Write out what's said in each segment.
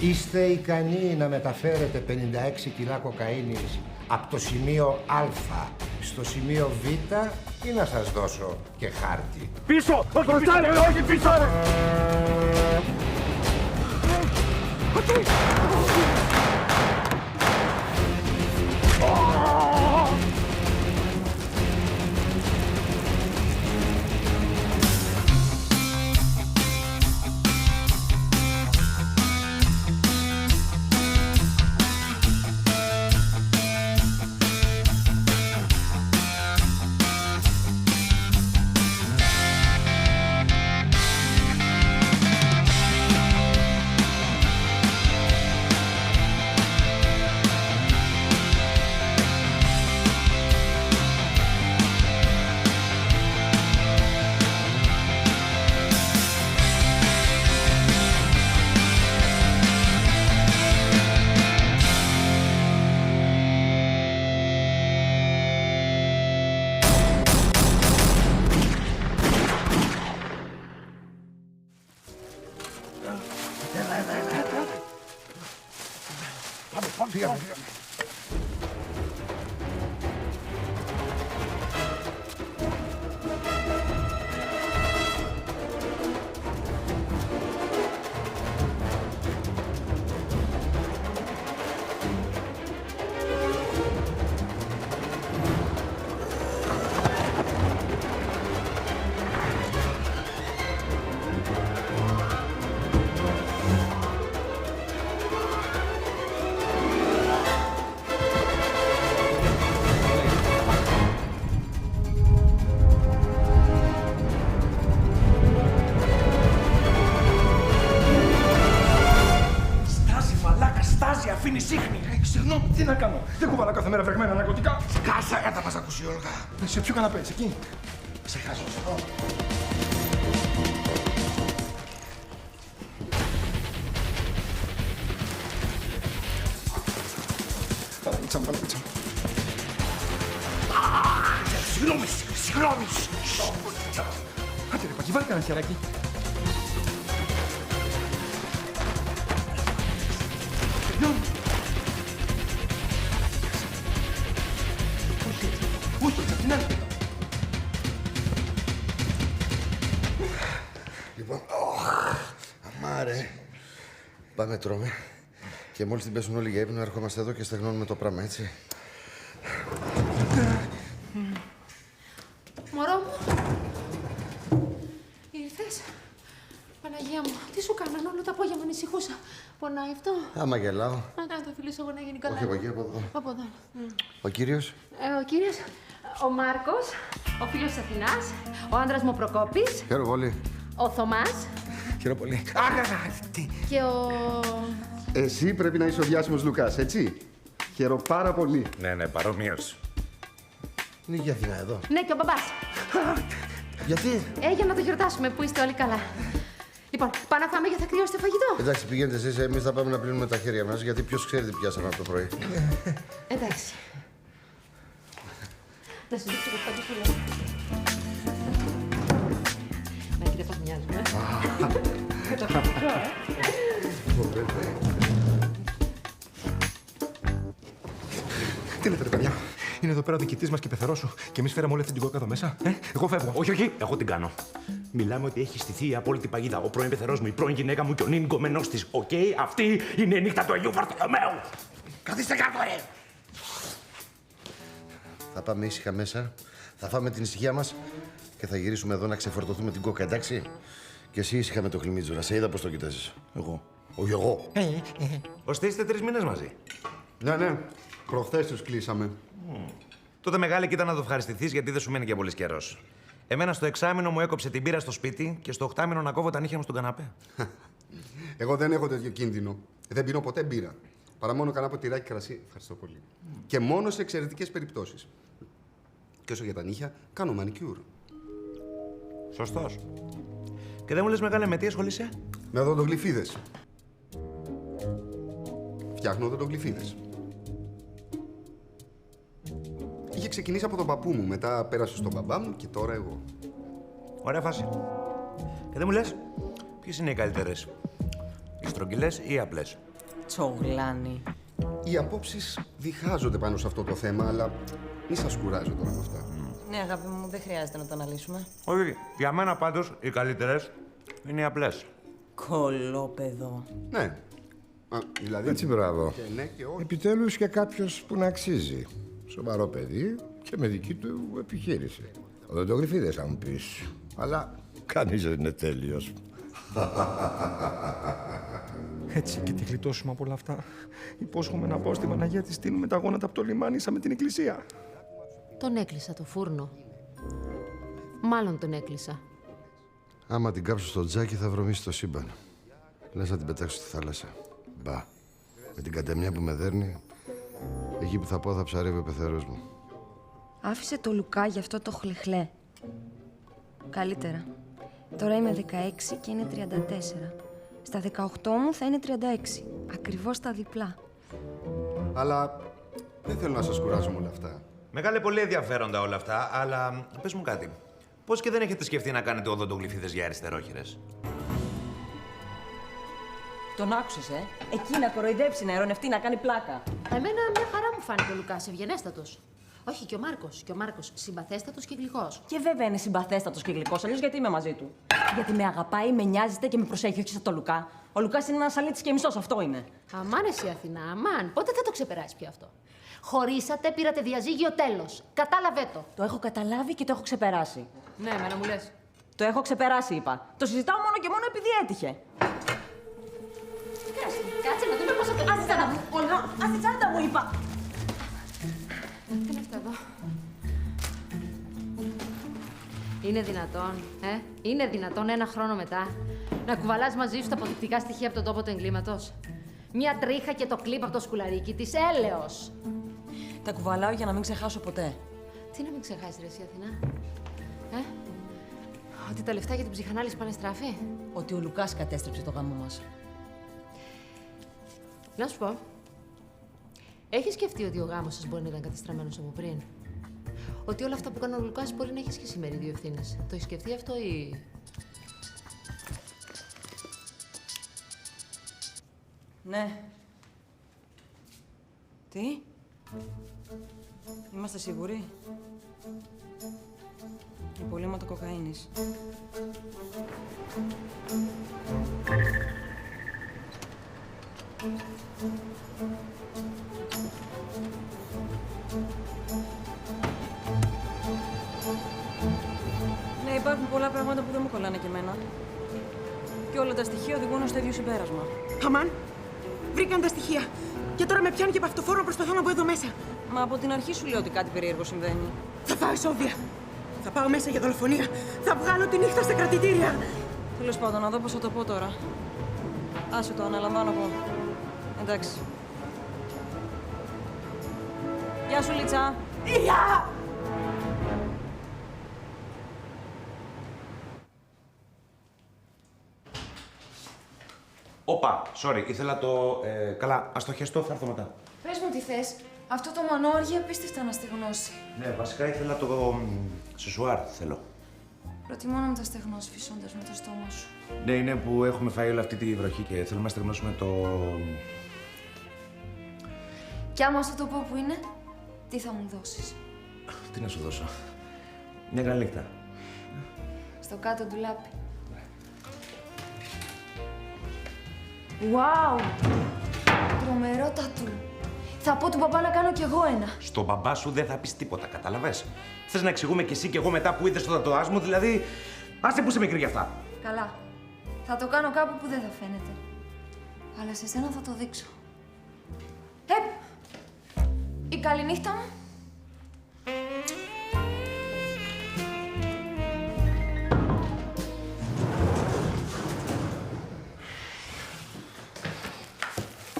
Είστε ικανοί να μεταφέρετε 56 κιλά κοκαίνης από το σημείο Α στο σημείο Β ή να σας δώσω και χάρτη? Πίσω! Όχι πίσω! Όχι πίσω! Αφήνει σύχνη. Συγγνώμη, τι να κάνω. Δεν κουβαλά κάθε μέρα βρεγμένα ναρκωτικά. Κάσα, θα μας ακούσει η Όλγα. Σε ποιο καναπέ, εκεί. Σε χάσω. Παλαβίτσα μου. Συγγνώμη. Άντε ρε Πακή, βάλε κανένα χεράκι. Όχι, απ' την άλλη. Λοιπόν, αμάρε. Πάμε τρώμε. Και μόλις την πέσουν όλοι για ύπνο, ερχόμαστε εδώ και στεγνώνουμε το πράγμα, έτσι. Μωρό μου. Ήρθες. Παναγία μου, τι σου κάνανε όλο το απόγευμα, ανησυχούσα. Πονάει αυτό? Άμα γελάω. Να το φιλήσω εγώ να γίνει καλά. Όχι από εκεί, από εδώ. Από εδώ. Ο κύριος. Ο κύριος, ο Μάρκος, ο φίλος της Αθηνάς, ο άντρας μου ο Προκόπης, Χαίρομαι πολύ. ο Θωμάς Χαίρομαι πολύ. Τι. και ο... Εσύ πρέπει να είσαι ο διάσημος Λουκάς, έτσι. Χαίρομαι πάρα πολύ. Ναι, παρομοίως. Είναι και η Αθηνά εδώ. Ναι, και ο μπαμπάς. Γιατί? Για να το γιορτάσουμε που είστε όλοι καλά. Λοιπόν, πάμε να φάμε για θα κρυώσετε φαγητό. Εντάξει, πηγαίνετε εσείς, εμείς θα πάμε να πλύνουμε τα χέρια μας, γιατί ποιος ξέρει τι πιάσαμε από το πρωί. Εντάξει. Να σου δείξω το παντού. Να κύριε Παγνιάζουμε. Τι λέτε, ρε παιδιά. Είναι εδώ πέρα ο διοικητής μας και πεθερός σου. Και εμείς φέραμε όλη αυτή την κόκα εδώ μέσα. Εγώ φεύγω. Όχι, εγώ την κάνω. Μιλάμε ότι έχει στηθεί η απόλυτη παγίδα. Ο πρώην πεθερός μου, η πρώην γυναίκα μου και ο νυν γκομενός της. Οκ, αυτή είναι η νύχτα του Αγίου Βαρθολομαίου. Καθίστε κάτω, ρε! Θα πάμε ήσυχα μέσα, θα φάμε την ησυχία μας και θα γυρίσουμε εδώ να ξεφορτωθούμε την κόκα, εντάξει. Και εσύ ήσυχα με το χλιμίτζουρα. Σε είδα πώς το κοιτάζεις. Εγώ. Όχι εγώ. Ώστε είστε 3 μήνες μαζί. Ναι. Προχθές τους κλείσαμε. Τότε μεγάλη κοίτα να το ευχαριστηθείς γιατί δεν σου μένει και πολύ καιρός. Εμένα στο εξάμηνο μου έκοψε την πύρα στο σπίτι και στο οχτάμηνο να κόβω τα νύχια μου στον καναπέ. Εγώ δεν έχω τέτοιο κίνδυνο. Δεν πίνω ποτέ μπύρα. Παρά μόνο κανένα ποτηράκι κρασί. Ευχαριστώ πολύ. Και μόνο σε εξαιρετικές περιπτώσεις. Και όσο για τα νύχια, κάνω μανικιούρ. Σωστός. Και δεν μου λες μεγάλε με τι ασχολείσαι? Με οδοντογλυφίδες. Φτιάχνω οδοντογλυφίδες. Είχε ξεκινήσει από τον παππού μου, μετά πέρασε στον μπαμπά μου και τώρα εγώ. Ωραία φάση. Και δεν μου λες ποιες είναι οι καλύτερες, οι στρογγυλές ή οι απλές? Τσογλάνη. Οι απόψεις διχάζονται πάνω σε αυτό το θέμα, αλλά μη σας κουράζω τώρα με αυτά. Ναι, αγάπη μου, δεν χρειάζεται να το αναλύσουμε. Όχι, για μένα πάντως οι καλύτερες είναι οι απλές. Κολόπεδο. Ναι. Δηλαδή... Έτσι, μπράβο. Και ναι και όχι. Επιτέλους και κάποιος που να αξίζει. Σοβαρό παιδί και με δική του επιχείρηση. Οδοντογλυφίδες θα μου πεις. Αλλά κανείς δεν είναι τέλειος. Έτσι και τη γλιτώσουμε από όλα αυτά. Υπόσχομαι να πω στη Παναγία τη στείλουμε τα γόνατα από το λιμάνι σαν με την εκκλησία. Τον έκλεισα το φούρνο. Μάλλον τον έκλεισα. Άμα την κάψω στο τζάκι θα βρωμίσει το σύμπαν. Λες να την πετάξω στη θάλασσα. Μπα. Με την κατεμιά που με δέρνει, εκεί που θα πάω θα ψαρεύει ο πεθερός μου. Άφησε το Λουκά γι' αυτό το χλεχλέ. Καλύτερα. Τώρα είμαι 16 και είναι 34. Στα 18 μου θα είναι 36. Ακριβώς τα διπλά. Αλλά δεν θέλω να σας κουράζω με όλα αυτά. Μεγάλε, πολύ ενδιαφέροντα όλα αυτά, αλλά πες μου κάτι. Πώς και δεν έχετε σκεφτεί να κάνετε οδοντογλυφίδες για αριστερόχειρες? Τον άκουσες, Εκεί να κοροϊδέψει, να ειρωνευτεί, να κάνει πλάκα. Εμένα μια χαρά μου φάνηκε ο Λουκάς, ευγενέστατος. Όχι, και ο Μάρκος. Και ο Μάρκος συμπαθέστατος και γλυκός. Και βέβαια είναι συμπαθέστατος και γλυκός, αλλιώς γιατί είμαι μαζί του. Γιατί με αγαπάει, με νοιάζεται και με προσέχει, όχι σαν το Λουκά. Ο Λουκάς είναι ένας αλήτης και μισός, αυτό είναι. Αμάν εσύ Αθηνά, αμάν. Πότε θα το ξεπεράσει πια αυτό? Χωρίσατε, πήρατε διαζύγιο, τέλος. Κατάλαβε το. Το έχω καταλάβει και το έχω ξεπεράσει. Ναι, εμένα μου λες. Το έχω ξεπεράσει, είπα. Το συζητάω μόνο και μόνο επειδή έτυχε. Κάτσε να δούμε πώς θα το... Άσε τσάντα μου, Όλγα, άσε τσάντα μου, είπα. Τι είναι αυτό εδώ? Είναι δυνατόν, Είναι δυνατόν ένα χρόνο μετά να κουβαλάς μαζί σου τα αποδεικτικά στοιχεία από τον τόπο του εγκλήματος? Μια τρίχα και το κλίπ από το σκουλαρίκι της, έλεος. Τα κουβαλάω για να μην ξεχάσω ποτέ. Τι να μην ξεχάσεις ρε εσύ Αθηνά? Ότι τα λεφτά για την ψυχανάλυση πάνε στράφη? Ότι ο Λουκάς κατέστρεψε το γάμο μας. Να σου πω, έχεις σκεφτεί ότι ο γάμος σας μπορεί να ήταν κατεστραμμένος από πριν? Ότι όλα αυτά που έκανε ο Λουκάς μπορεί να έχεις και σήμερα δύο ευθύνες. Το έχεις σκεφτεί αυτό ή... Ναι. Τι? Είμαστε σίγουροι? Υπολείμματα κοκαίνης. Ναι, υπάρχουν πολλά πράγματα που δεν μου κολλάνε και εμένα. Και όλα τα στοιχεία οδηγούν στο ίδιο συμπέρασμα. Αμάν, βρήκαν τα στοιχεία. Και τώρα με πιάνει και παυτοφόρο να προσπαθώ να μπω εδώ μέσα. Μα από την αρχή σου λέω ότι κάτι περίεργο συμβαίνει. Θα φάω εσόβια. Θα πάω μέσα για δολοφονία. Θα βγάλω τη νύχτα στα κρατητήρια. Τέλος πάντων, να δω πώς θα το πω τώρα. Άσε το, αναλαμβάνω εγώ. Εντάξει. Γεια σου, Λίτσα. Γεια! Όπα, sorry, ήθελα το... καλά, ας το χεστώ, θα έρθω μετά. Πες μου τι θες. Αυτό το μανόργι απίστευτα να στεγνώσει. Ναι, βασικά ήθελα το... σεσουάρ, θέλω. Προτιμώ να μην τα στεγνώσει φυσώντας με το στόμα σου. Ναι, είναι που έχουμε φάει όλη αυτή τη βροχή και θέλουμε να στεγνώσουμε το... Κι άμα σου το πω που είναι, τι θα μου δώσεις? Τι να σου δώσω. Μια καλή νύχτα. Στο κάτω ντουλάπι. Wow! Τρομερό τατού. Θα πω του μπαμπά να κάνω κι εγώ ένα. Στον μπαμπά σου δεν θα πεις τίποτα, κατάλαβες. Θες να εξηγούμε κι εσύ κι εγώ μετά που είδες το τατουάζ μου, δηλαδή... Άσε που είσαι μικρή γι' αυτά. Καλά. Θα το κάνω κάπου που δεν θα φαίνεται. Αλλά σε σένα θα το δείξω. Η καληνύχτα μου.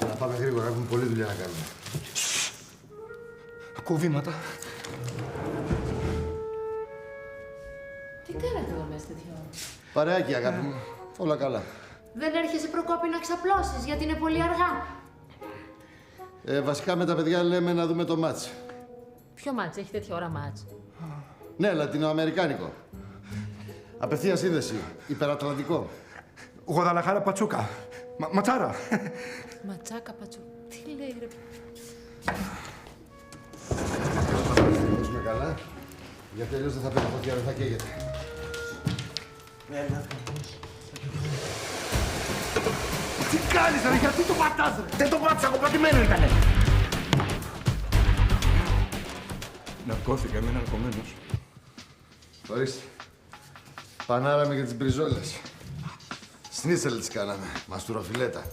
Να πάμε γρήγορα, έχουμε πολλή δουλειά να κάνουμε. Ακούω βήματα. Τι κάνατε εδώ μέσα τέτοια ώρα? Παρεάκι, αγάπη μου. Όλα καλά. Δεν έρχεσαι Προκόπη να ξαπλώσεις γιατί είναι πολύ αργά? Βασικά με τα παιδιά λέμε να δούμε το μάτς. Ποιο μάτς, έχει τέτοια ώρα μάτς? Ναι, λατινοαμερικάνικο. Απευθεία σύνδεση. Υπερατλαντικό. Γουαδαλαχάρα Πατσούκα. Ματσάρα. Ματσάκα, πατσού. Τι λέει, ρε. Θα τελειώσουμε καλά, γιατί αλλιώς δεν θα πέφτει φωτιά, δεν θα καίγεται. Τι κάνεις ρε, γιατί το πατάς ρε. Δεν το πάτησα, εγώ πατημένο ήτανε. Ναρκώθηκα, είμαι ναρκωμένος. Ορίστε. Πανάραμε για τις μπριζόλες. Σνίτσελ τις κάναμε, μαστουροφιλέτα.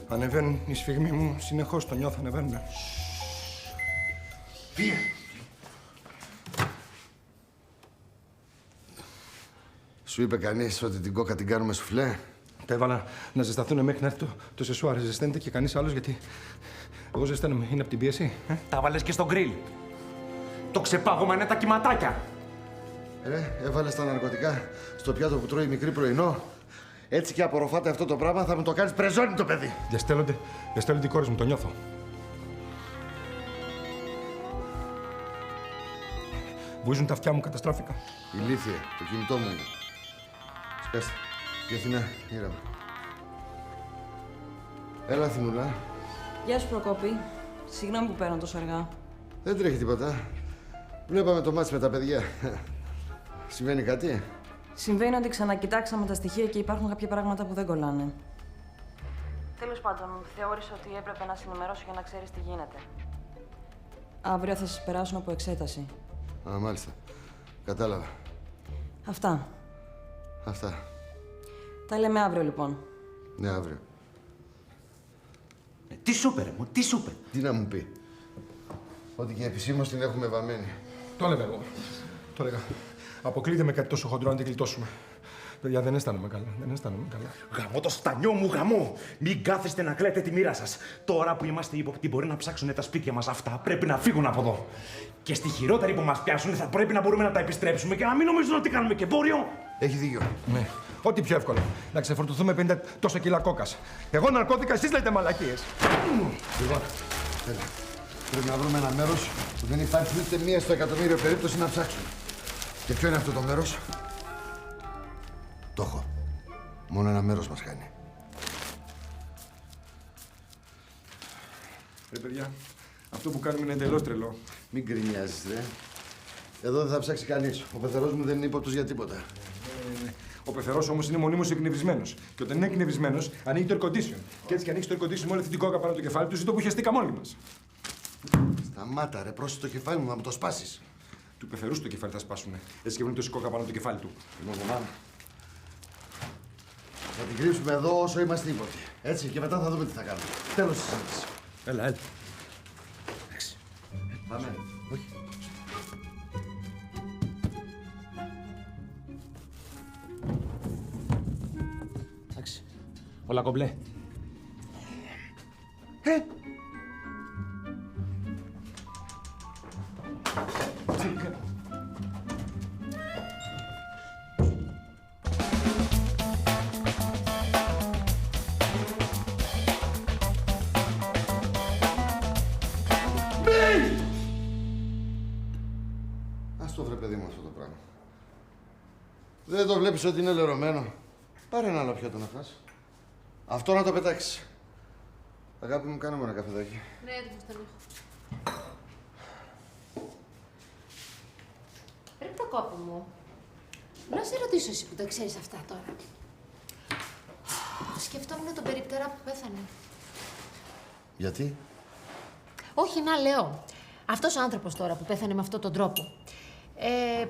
Ανεβαίνουν οι σφιγμοί μου, συνεχώς το νιώθω, ανεβαίνουν. Φύγε. Σου είπε κανείς ότι την κόκα την κάνουμε σουφλέ? Τα έβαλα να ζεσταθούν μέχρι να έρθει το σεσουάρ. Ζεσταίνεται και κανείς άλλος γιατί εγώ ζεσταίνομαι. Είναι από την πίεση. Τα βάλες και στο γκριλ. Το ξεπάγωμα είναι τα κυματάκια. Έβαλες τα ναρκωτικά στο πιάτο που τρώει μικρή πρωινό. Έτσι και απορροφάται αυτό το πράγμα, θα μου το κάνεις πρεζόνι το παιδί. Διαστέλλονται οι κόρες μου, το νιώθω. Βουίζουν τα αυτιά μου, καταστράφηκα. Ηλίθιε, το κινητό μου είναι. Σκάστε. Η Αθηνά, ήρεμα. Έλα, Αθηνούλα. Γεια σου, Προκόπη. Συγγνώμη που παίρνω τόσο αργά. Δεν τρέχει τίποτα. Βλέπαμε το μάτς με τα παιδιά. Συμβαίνει κάτι? Συμβαίνει ότι ξανακοιτάξαμε τα στοιχεία και υπάρχουν κάποια πράγματα που δεν κολλάνε. Τέλος πάντων, θεώρησα ότι έπρεπε να σε ενημερώσω για να ξέρεις τι γίνεται. Αύριο θα σας περάσουν από εξέταση. Α, μάλιστα. Κατάλαβα. Αυτά. Αυτά. Τα λέμε αύριο, λοιπόν. Ναι, αύριο. Τι σου είπε, ρε μου, τι σου είπε. Τι να μου πει. Ότι και επισήμως την έχουμε βαμμένη. Το έλεγα εγώ. Το έλεγα. Αποκλείται με κάτι τόσο χοντρό να την γλιτώσουμε. Παιδιά, δεν αισθάνομαι καλά. Δεν αισθάνομαι καλά. Γαμώ το στανιό μου, γαμώ! Μην κάθεστε να κλαίτε τη μοίρα σας. Τώρα που είμαστε ύποπτοι, μπορεί να ψάξουν τα σπίτια μας αυτά. Πρέπει να φύγουν από εδώ. Και στη χειρότερη που μας πιάσουν, θα πρέπει να μπορούμε να τα επιστρέψουμε και να μην νομίζουν ότι κάνουμε και εμπόριο. Έχει δίκιο. Ναι. Ό,τι πιο εύκολο. Να ξεφορτωθούμε 50 τόσα κιλά κόκας. Εγώ ναρκώθηκα, εσείς λέτε μαλακίες. Λοιπόν, έλα. Πρέπει να βρούμε ένα μέρος που δεν υπάρχει ούτε μία στο εκατομμύριο περίπτωση να ψάξουμε. Και ποιο είναι αυτό το μέρος? Το έχω. Μόνο ένα μέρος μας χάνει. Ρε παιδιά, αυτό που κάνουμε είναι εντελώς τρελό. Μην γκρινιάζεις, ρε. Εδώ δεν θα ψάξει κανείς. Ο πεθερός μου δεν είναι ύποπτος για τίποτα. Ο πεθερός όμως είναι μονίμως εκνευρισμένος. Και όταν είναι εκνευρισμένος, ανοίγει το air condition. Και έτσι και ανοίξει το air condition με όλη αυτή την κόκα πάνω το κεφάλι του, ζητώ που χεστήκαμε όλοι μας. Σταμάτα, ρε. Πρόσεχε το κεφάλι μου, να μου το σπάσεις. Του πεθερού στο κεφάλι θα σπάσουνε. Έτσι και βρουν τόση κόκα πάνω το κεφάλι του. Θα την κρύψουμε εδώ όσο είμαστε ύποπτοι. Έτσι, και μετά θα δούμε τι θα κάνουμε. Τέλος της συζήτησης. Έλα, έλα. Πάμε. Όχι. Εντάξει. Όλα κομπλέ. Ας το βρε παιδί μου αυτό το πράγμα. Δεν το βλέπεις ότι είναι λερωμένο? Πάρε ένα άλλο πιάτο να φας. Αυτό να το πετάξεις. Αγάπη μου, κάνε μου ένα καφεδάκι. Ναι, έτοιμος τον έχω. Ρε Προκόπη μου, να σε ρωτήσω εσύ που τα ξέρεις αυτά τώρα. Σκεφτόμουν τον περιπτερά που πέθανε. Γιατί? Όχι, να λέω. Αυτός ο άνθρωπος τώρα που πέθανε με αυτόν τον τρόπο,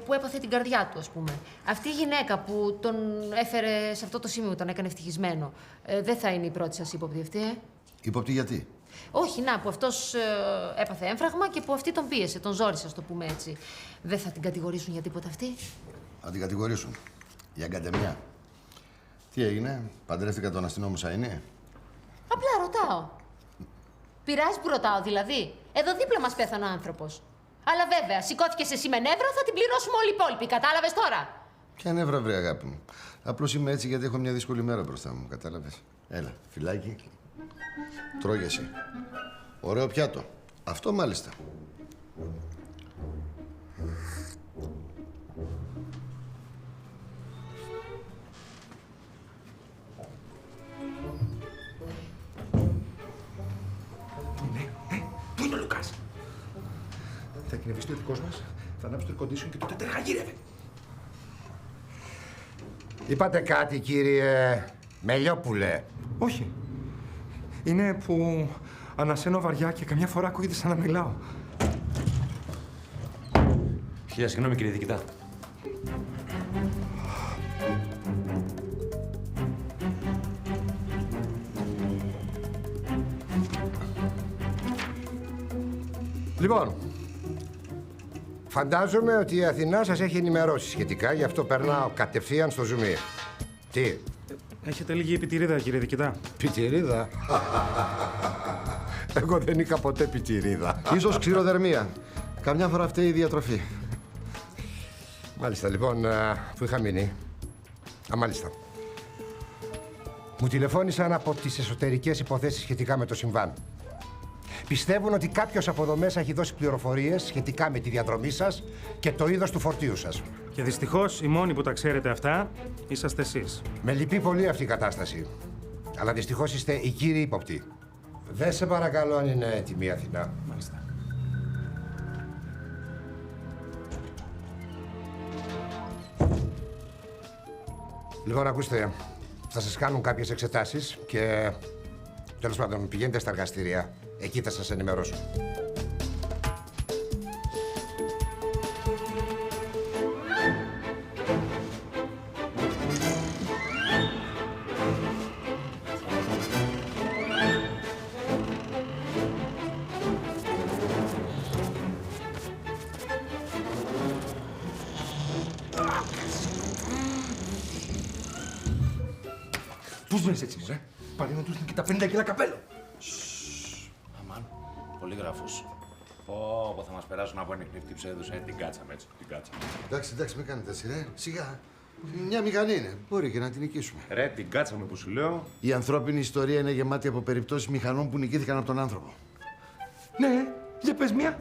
που έπαθε την καρδιά του, ας πούμε. Αυτή η γυναίκα που τον έφερε σε αυτό το σημείο, τον έκανε ευτυχισμένο, δεν θα είναι η πρώτη σας ύποπτη αυτή, Ύποπτη γιατί? Όχι, να, που αυτός έπαθε έμφραγμα και που αυτή τον πίεσε, τον ζόρισε, ας το πούμε έτσι. Δεν θα την κατηγορήσουν για τίποτα αυτή? Θα την κατηγορήσουν. Για εγκαντεμιά. Τι έγινε, παντρεύτηκα τον αστυνόμο Σαΐνη? Απλά ρωτάω. Πειράζει που ρωτάω, δηλαδή. Εδώ δίπλα μας πέθανε ο άνθρωπος. Αλλά βέβαια, σηκώθηκες εσύ με νεύρα, θα την πληρώσουμε όλοι οι υπόλοιποι. Κατάλαβες τώρα? Ποια νεύρα, βρε αγάπη μου. Απλώς είμαι έτσι γιατί έχω μια δύσκολη μέρα μπροστά μου. Κατάλαβες? Έλα, φυλάκι. Τρώγεσαι. Ωραίο πιάτο. Αυτό μάλιστα. εκνευριστεί ο δικός μας, θα ανάψει το air condition και τότε τεργαγύρευε. Είπατε κάτι, κύριε Μελιόπουλε? Όχι. Είναι που ανασένω βαριά και καμιά φορά ακούγεται σαν να μιλάω. Χίλια συγγνώμη, κύριε διοικητά. Λοιπόν, φαντάζομαι ότι η Αθηνά σας έχει ενημερώσει σχετικά, γι' αυτό περνάω κατευθείαν στο ζουμί. Τι? Έχετε λίγη επιτηρίδα, κύριε διοικητά. Πιτηρίδα? Εγώ δεν είχα ποτέ πιτηρίδα. Ίσως ξηροδερμία. Καμιά φορά φταίει η διατροφή. Μάλιστα, λοιπόν, που είχα μείνει. Μάλιστα. Μου τηλεφώνησαν από τις εσωτερικές υποθέσεις σχετικά με το συμβάν. Πιστεύουν ότι κάποιος από εδώ μέσα έχει δώσει πληροφορίες σχετικά με τη διαδρομή σας και το είδος του φορτίου σας. Και δυστυχώς οι μόνοι που τα ξέρετε αυτά είσαστε εσείς. Με λυπεί πολύ αυτή η κατάσταση. Αλλά δυστυχώς είστε οι κύριοι ύποπτοι. Δεν σε παρακαλώ αν είναι έτοιμη η Αθηνά. Μάλιστα. Λοιπόν, ακούστε, θα σας κάνουν κάποιες εξετάσεις και τέλος πάντων πηγαίνετε στα εργαστήρια. Εκεί θα σας ενημερώσω. Τους βγαίνεις έτσι, μωρέ. Πάλι να τους και τα 50 κιλά καπέλο. Αμάν, πολύγραφος. Πω, θα μας περάσουν από ανεκνευτή ψέδους, την κάτσαμε έτσι, την κάτσαμε. Εντάξει, μην κάνετε έτσι, ρε. Σιγά. Μια μηχανή είναι. Μπορεί και να την νικήσουμε. Ρε, την κάτσαμε που σου λέω. Η ανθρώπινη ιστορία είναι γεμάτη από περιπτώσεις μηχανών που νικήθηκαν από τον άνθρωπο. Ναι, για πες μία.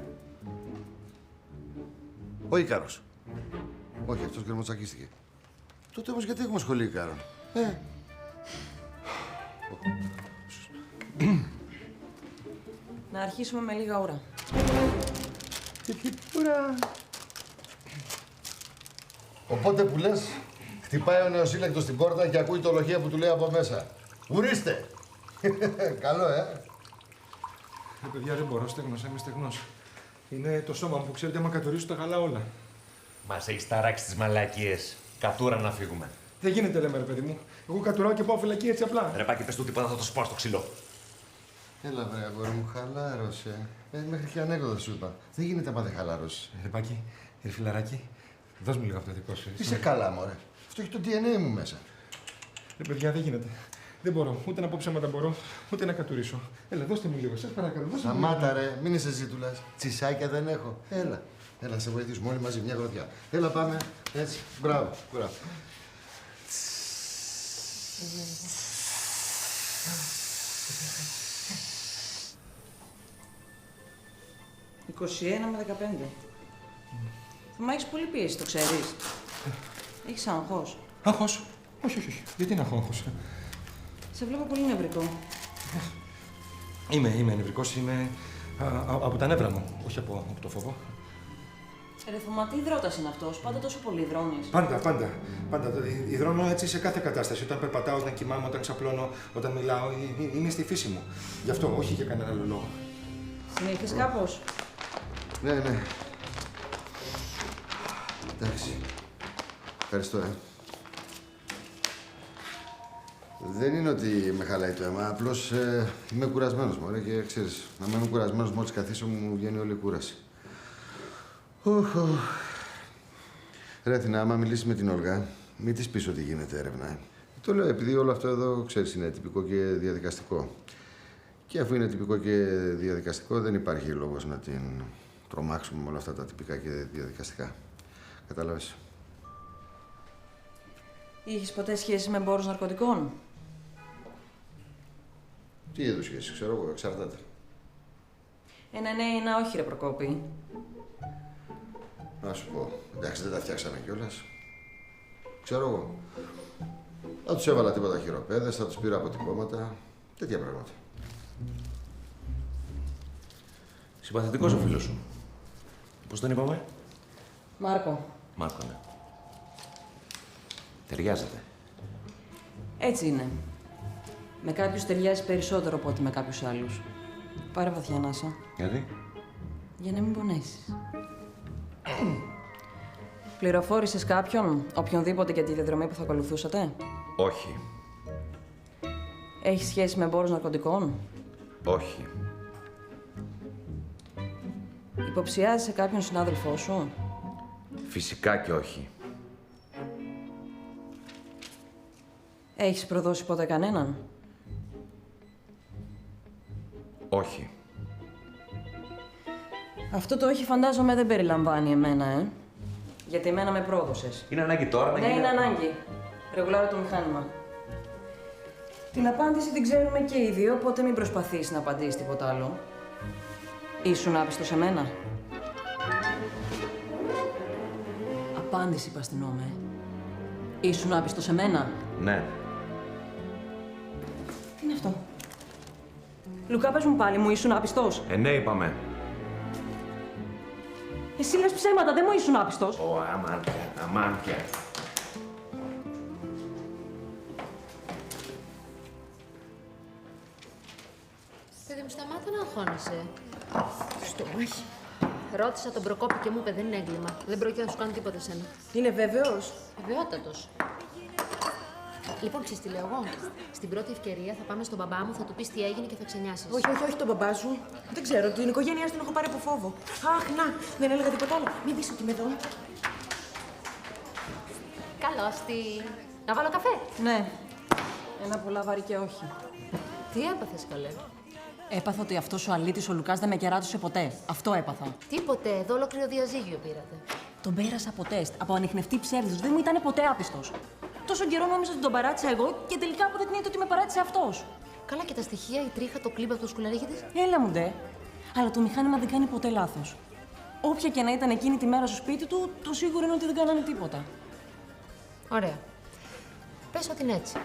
Ο Ίκαρος. Όχι, αυτός γκρεμοτσακίστηκε. Τότε όμως γιατί έχουμε σχολείο Ίκαρων? Να αρχίσουμε με λίγα ώρα. Οπότε που λες, χτυπάει ο νεοσύλλεκτος στην πόρτα και ακούει το λοχεία που του λέει από μέσα. Ουρίστε! Καλό, Παιδιά, δεν μπορώ, στεγνός, είμαι στεγνός. Είναι το σώμα μου που ξέρετε, άμα κατουρίσω τα γαλά όλα. Μας έχεις ταράξει τις μαλακίες. Κατούρα να φύγουμε. Δεν γίνεται, λέμε, ρε παιδί μου. Εγώ κατουράω και πάω φυλακή έτσι απλά. Ρε Πάκη, πες του τίποτα, θα το σπάω στο ξύλο. Έλα, βρε, αγόρι μου, χαλάρωσε. Μέχρι και ανέκδοτα σου είπα. Δεν γίνεται άμα δεν χαλάρωσε. Ρε Πάκη, ρε φιλαράκι, δώσ' μου λίγο αυτό το δικό σου. Είσαι καλά, μωρέ. Αυτό έχει το DNA μου μέσα. Ρε παιδιά, δεν γίνεται. Δεν μπορώ ούτε να πω ψέματα μπορώ, ούτε να κατουρίσω. Έλα, δώστε μου λίγο, σας παρακαλώ. Σταμάτα, ρε, μην είσαι ζήτουλας. Τσισάκια δεν έχω. Έλα, σε βοηθήσουμε όλοι μαζί μια γροθιά. Έλα, πάμε. Έτσι. Μπράβο. 21 με 15. Θα έχεις πολύ πίεση, το ξέρεις. Έχεις άγχος. Άγχος. Όχι. Γιατί να έχω άγχος? Σε βλέπω πολύ νευρικό. Είμαι νευρικός, είμαι από τα νεύρα μου, όχι από το φόβο. Ρε Θωμά, τι υδρότας είναι αυτός, πάντα τόσο πολύ υδρώνεις. Πάντα. Υδρώνω έτσι σε κάθε κατάσταση. Όταν περπατάω, όταν κοιμάμαι, όταν ξαπλώνω, όταν μιλάω. Είναι στη φύση μου. Γι' αυτό, όχι για κανένα άλλο λόγο. Συνήθεις κάπως. Ναι. Εντάξει. Ευχαριστώ, Δεν είναι ότι με χαλάει το αίμα, απλώς είμαι κουρασμένος, μωρέ, και ξέρεις, να μένω κουρασμένος μόλις καθίσω μου βγαίνει όλη η κούραση. Ρε Αθηνά, άμα μιλήσεις με την Όλγα, μην της πεις ότι γίνεται έρευνα. Το λέω επειδή όλο αυτό εδώ, ξέρεις, είναι τυπικό και διαδικαστικό. Και αφού είναι τυπικό και διαδικαστικό, δεν υπάρχει λόγος να την τρομάξουμε με όλα αυτά τα τυπικά και διαδικαστικά. Κατάλαβες? Είχες ποτέ σχέση με εμπόρους ναρκωτικών? Τι είδους σχέση, ξέρω εγώ, εξαρτάται. Ένα ναι, ένα όχι, ρε Προκόπη. Να σου πω, εντάξει, δεν τα φτιάξαμε κιόλας. Ξέρω εγώ. Θα τους έβαλα τίποτα χειροπέδες, θα τους πήρα αποτυπώματα, τέτοια πράγματα. Συμπαθητικός ο φίλος σου. Πώς τον είπαμε? Μάρκο. Μάρκο, ναι. Ταιριάζεται. Έτσι είναι. Με κάποιους ταιριάζει περισσότερο από ότι με κάποιους άλλους. Πάρε βαθιά ανάσα. Γιατί? Για να μην πονέσεις. Πληροφόρησες κάποιον, οποιονδήποτε για τη διαδρομή που θα ακολουθούσατε? Όχι. Έχει σχέση με εμπόρους ναρκωτικών? Όχι. Υποψιάζεσαι κάποιον συνάδελφό σου? Φυσικά και όχι. Έχεις προδώσει ποτέ κανέναν? Όχι. Αυτό το όχι φαντάζομαι δεν περιλαμβάνει εμένα, Γιατί εμένα με πρόδωσες. Είναι ανάγκη τώρα να Ναι, γίνει... είναι ανάγκη. Ρεγουλάρω το μηχάνημα. Την απάντηση την ξέρουμε και οι δύο, οπότε μην προσπαθείς να απαντήσεις τίποτα άλλο. Ήσουν άπιστος σε μένα? Απάντηση, είπα αστυνόμε. Ήσουν άπιστος σε μένα? Ναι. Τι είναι αυτό? Λουκά, πες μου πάλι, μου ήσουν άπιστος? Ναι, είπαμε. Εσύ λες ψέματα, δεν μου ήσουν άπιστος. Ω, αμάν πια. Παιδί μου, σταμάτα να αγχώνεσαι. Στομάχι. Ρώτησα τον Προκόπη και μου είπε δεν είναι έγκλημα. Δεν πρόκειται να σου κάνει τίποτα σένα. Είναι βέβαιος? Βεβαιότατος. Λοιπόν, ξέρεις τι λέω εγώ. Στην πρώτη ευκαιρία θα πάμε στον μπαμπά μου, θα του πεις τι έγινε και θα ξενιάσεις. Όχι, τον μπαμπά σου. Δεν ξέρω, την οικογένειά σου την έχω πάρει από φόβο. Αχ, να, δεν έλεγα τίποτα άλλο. Μην πεις ότι είμαι εδώ. Καλώς τη. Να βάλω καφέ. Ναι. Ένα πολλά βαρύ και όχι. Τι έπαθες, καλέ? Έπαθα ότι αυτός ο αλήτης ο Λουκάς δεν με κεράτωσε ποτέ. Αυτό έπαθα. Τίποτε, εδώ ολόκληρο διαζύγιο πήρατε. Τον πέρασα από τεστ, από ανιχνευτή ψεύδος. Δεν μου ήταν ποτέ άπιστος. Τόσο καιρό νόμιζα ότι τον παράτησα εγώ και τελικά αποδεικνύεται ότι με παράτησε αυτός. Καλά, και τα στοιχεία, η τρίχα, το κλίμα, το σκουλαρίκι της. Έλα μου ντε. Αλλά το μηχάνημα δεν κάνει ποτέ λάθος. Όποια και να ήταν εκείνη τη μέρα στο σπίτι του, το σίγουρο είναι ότι δεν κάνανε τίποτα. Ωραία. Πες ότι είναι έτσι.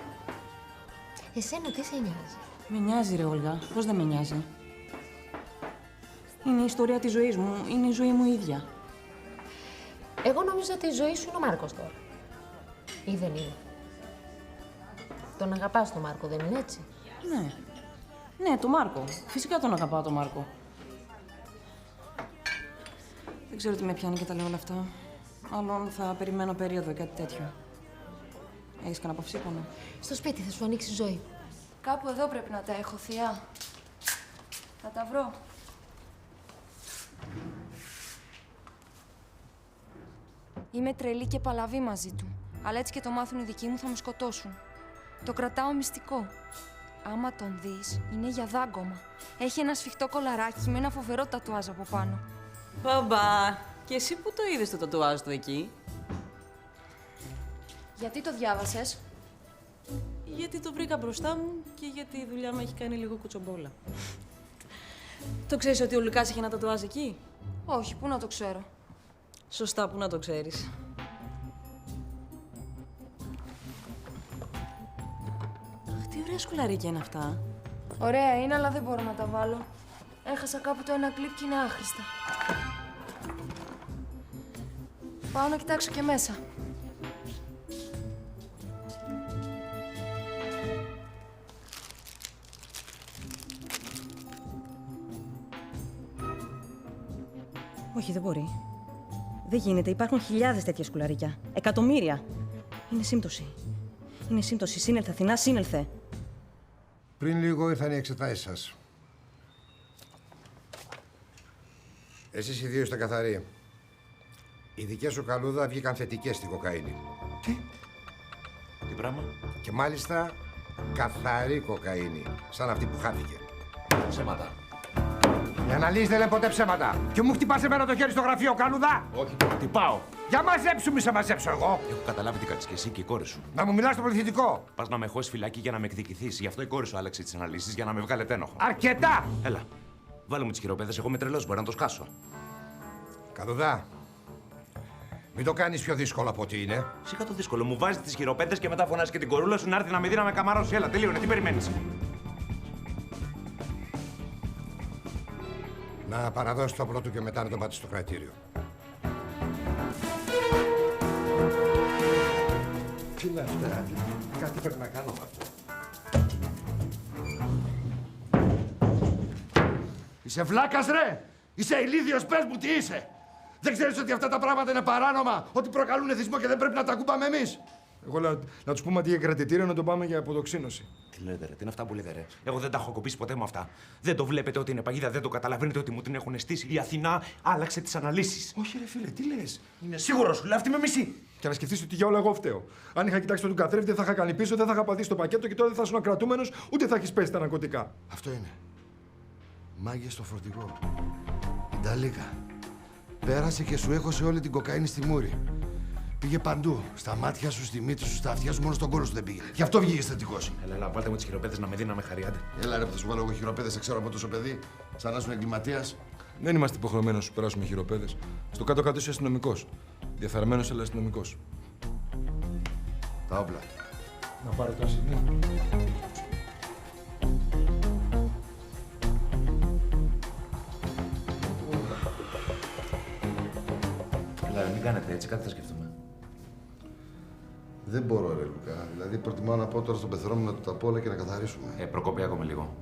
Εσένα τι σε νοιάζει? Με νοιάζει, ρε Όλγα. Πώς δεν με νοιάζει? Είναι η ιστορία της ζωής μου. Είναι η ζωή μου ίδια. Εγώ νόμιζα ότι η ζωή σου είναι ο Μάρκος τώρα. Ή δεν είναι? Τον αγαπάς τον Μάρκο, δεν είναι έτσι? Ναι. Ναι, τον Μάρκο. Φυσικά τον αγαπάω τον Μάρκο. Δεν ξέρω τι με πιάνει και τα λέω όλα αυτά. Μάλλον θα περιμένω περίοδο ή κάτι τέτοιο. Έχεις κανένα παυσίπονο? Στο σπίτι θα σου ανοίξει ζωή. Κάπου εδώ πρέπει να τα έχω, θεία. Θα τα βρω. Είμαι τρελή και παλαβή μαζί του. Αλλά έτσι και το μάθουν οι δικοί μου θα με σκοτώσουν. Το κρατάω μυστικό. Άμα τον δεις, είναι για δάγκωμα. Έχει ένα σφιχτό κολαράκι με ένα φοβερό τατουάζ από πάνω. Μπαμπά, και εσύ που το είδες το τατουάζ του εκεί? Γιατί το διάβασες? Γιατί το βρήκα μπροστά μου και γιατί η δουλειά μου έχει κάνει λίγο κουτσομπόλα. Το ξέρεις ότι ο Λουκάς είχε ένα τατουάζ εκεί? Όχι, πού να το ξέρω. Σωστά, που να το ξέρεις. Αχ, τι ωραία σκουλαρίκια είναι αυτά. Ωραία είναι, αλλά δεν μπορώ να τα βάλω. Έχασα κάπου το ένα κλιπ και είναι άχρηστα. Πάω να κοιτάξω και μέσα. Όχι, δεν μπορεί. Δεν γίνεται. Υπάρχουν χιλιάδες τέτοια σκουλαρίκια. Εκατομμύρια. Είναι σύμπτωση. Είναι σύμπτωση. Σύνελθε, Αθηνά, σύνελθε. Πριν λίγο ήρθαν οι εξετάσεις σας. Εσείς οι δύο είστε καθαροί. Οι δικές σου, Καλούδα, βγήκαν θετικές στην κοκαίνη. Τι πράγμα? Και μάλιστα καθαρή κοκαίνη, σαν αυτή που χάθηκε. Ψέματα. Οι αναλύσεις δεν λένε ποτέ ψέματα. Και μου χτυπάς εμένα το χέρι στο γραφείο, Καλούδα! Όχι, τι πάω. Για μαζέψου, μη σε μαζέψω εγώ! Έχω καταλάβει τι κάνεις και εσύ και η κόρη σου. Να μου μιλάς στο πληθυντικό! Πας να με χώσεις φυλάκι για να με εκδικηθείς. Γι' αυτό η κόρη σου άλλαξε τις αναλύσεις για να με βγάλετε ένοχο. Αρκετά! Έλα, βάλε μου τις χειροπέδες. Εγώ είμαι τρελός, μπορεί να το σκάσω. Καλούδα, μην το κάνεις πιο δύσκολο από ό,τι είναι. Σήκα το δύσκολο. Μου βάζεις τις χειροπέδες και μετά φωνάζει και την κορούλα σου να έρθει να με δει να με καμαρώσει. Έλα, τελείωνε. Τι περιμένεις? Να παραδώσει το όπλο του και μετά να τον πάτε στο κρατήριο. Τι είναι αυτά, κάτι πρέπει να κάνω με αυτό. Είσαι βλάκας, ρε! Είσαι ηλίθιος, πες μου τι είσαι! Δεν ξέρεις ότι αυτά τα πράγματα είναι παράνομα, ότι προκαλούν εθισμό και δεν πρέπει να τα ακουπάμε εμείς! Εγώ να τους πούμε αντί για κρατητήριο να το πάμε για αποδοξίνωση. Τι λέτε, ρε, τι είναι αυτά που λέτε, ρε. Εγώ δεν τα έχω κοπήσει ποτέ με αυτά. Δεν το βλέπετε ότι είναι παγίδα, δεν το καταλαβαίνετε ότι μου την έχουν στήσει. Η Αθηνά άλλαξε τις αναλύσεις. Όχι, ρε φίλε, τι λες. Είναι σίγουρος, σου λέει αυτή με μισή. Και να σκεφτείς ότι για όλα εγώ φταίω. Αν είχα κοιτάξει τον καθρέφτη, δεν θα είχα κάνει πίσω, δεν θα είχα πατήσει το πακέτο και τώρα δεν θα ήσουν κρατούμενος, ούτε θα έχεις πέσει τα ναρκωτικά. Αυτό είναι. Μάγες στο φορτηγό. Νταλίκα. Πέρασε και σου έχωσε όλη την κοκαίνη στη μούρη. Πήγε παντού. Στα μάτια σου, στη μύτη σου, στα αυτιά σου, μόνο στον κόλο σου δεν πήγε. Γι' αυτό βγήκε θετικός. Έλα, βάλτε μου τις χειροπέδες να με δίνει χαριάντε. Έλα ρε που θα σου βάλω εγώ χειροπέδες, ξέρω από τόσο παιδί. Σαν να είσαι εγκληματίας. Δεν είμαστε υποχρεωμένοι να σου περάσουμε χειροπέδες. Στο κάτω-κάτω είσαι αστυνομικός. Διαφθαρμένος, αλλά αστυνομικός. Τα όπλα. Να πάρω το ασυνή. Έλα, μην κάνετε έτσι, κάτι θα σκεφτούμε. Δεν μπορώ, ρε Λουκά. Δηλαδή, προτιμάω να πω τώρα στον πεθερό να του τα πω όλα και να καθαρίσουμε. Προκόπη ακόμα λίγο.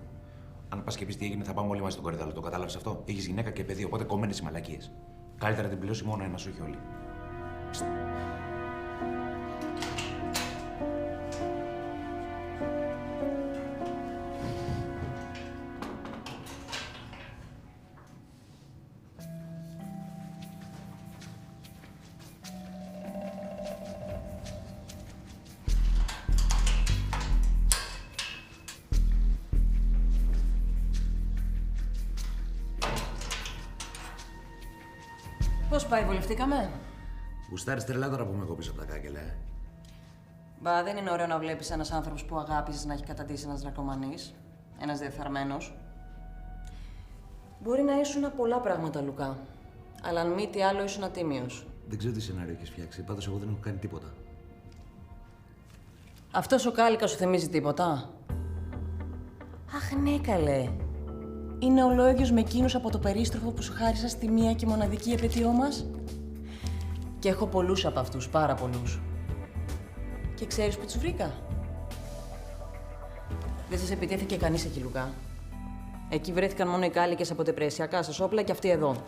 Αν πα και πει τι έγινε, θα πάμε όλοι μαζί στον κορυδαλό. Το κατάλαβε αυτό. Έχει γυναίκα και παιδί, οπότε κομμένε οι μαλακίες. Καλύτερα την πληρώσει μόνο ένα, όχι όλοι. Πώς πάει, βολευτήκαμε? Γουστάρεις τρελά τώρα που με κόπεις από τα κάγκελα, Μπα, δεν είναι ωραίο να βλέπεις ένας άνθρωπος που αγάπησες να έχει καταντήσει ένας ναρκωμανής, ένας διεφθαρμένος. Μπορεί να ήσουν πολλά πράγματα, Λουκά. Αλλά αν μη τι άλλο, ήσουν ατίμιος. Δεν ξέρω τι σενάριο έχεις φτιάξει. Πάντως εγώ δεν έχω κάνει τίποτα. Αυτός ο κάλικας σου θυμίζει τίποτα? Αχ, ναι, καλέ. Είναι ολόιδιος με εκείνους από το περίστροφο που σου χάρισα στη μία και μοναδική επετειό μας. Και έχω πολλούς από αυτούς, πάρα πολλούς. Και ξέρεις που τους βρήκα? Δεν σας επιτέθηκε κανείς εκεί, Λουκά. Εκεί βρέθηκαν μόνο οι κάλικες από τα υπηρεσιακά σας όπλα και αυτοί εδώ.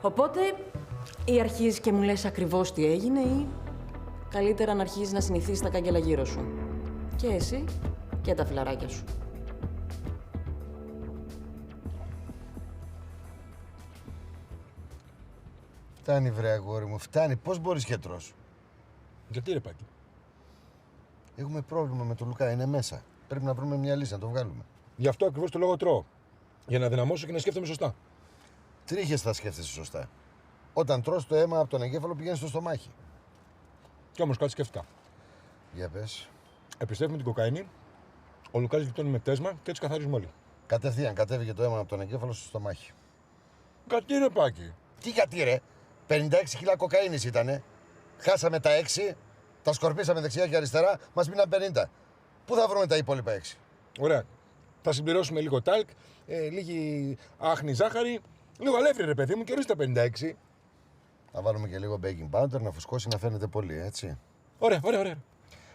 Οπότε, ή αρχίζεις και μου λες ακριβώς τι έγινε, ή καλύτερα να αρχίζεις να συνηθίσεις τα κάγκελα γύρω σου. Και εσύ και τα φιλαράκια σου. Φτάνει, βρε αγόρι μου, φτάνει. Πώς μπορείς και τρως? Γιατί ρε Πάκη? Έχουμε πρόβλημα με τον Λουκά, είναι μέσα. Πρέπει να βρούμε μια λύση, να το βγάλουμε. Γι' αυτό ακριβώς το λόγο τρώω. Για να δυναμώσω και να σκέφτομαι σωστά. Τρίχες θα σκέφτεσαι σωστά. Όταν τρως το αίμα από τον εγκέφαλο πηγαίνει στο στομάχι. Κι όμως κάτι σκέφτηκα. Για πες. Επιστρέφουμε την κοκαίνη, ο Λουκάς γλιτώνει με πτέσμα και έτσι καθαρίζουμε όλοι. Κατευθείαν κατέβηκε το αίμα από τον εγκέφαλο στο στομάχι. Γιατί ρε Πάκη? Τι γιατί ρε, 56 κιλά κοκαίνης ήτανε. Χάσαμε τα 6, τα σκορπίσαμε δεξιά και αριστερά, μας μείναν 50. Πού θα βρούμε τα υπόλοιπα 6? Ωραία. Θα συμπληρώσουμε λίγο τάλκ, λίγη άχνη ζάχαρη, λίγο αλεύρι ρε παιδί μου και ορίστε τα 56. Θα βάλουμε και λίγο baking powder να φουσκώσει να φαίνεται πολύ, έτσι. Ωραία.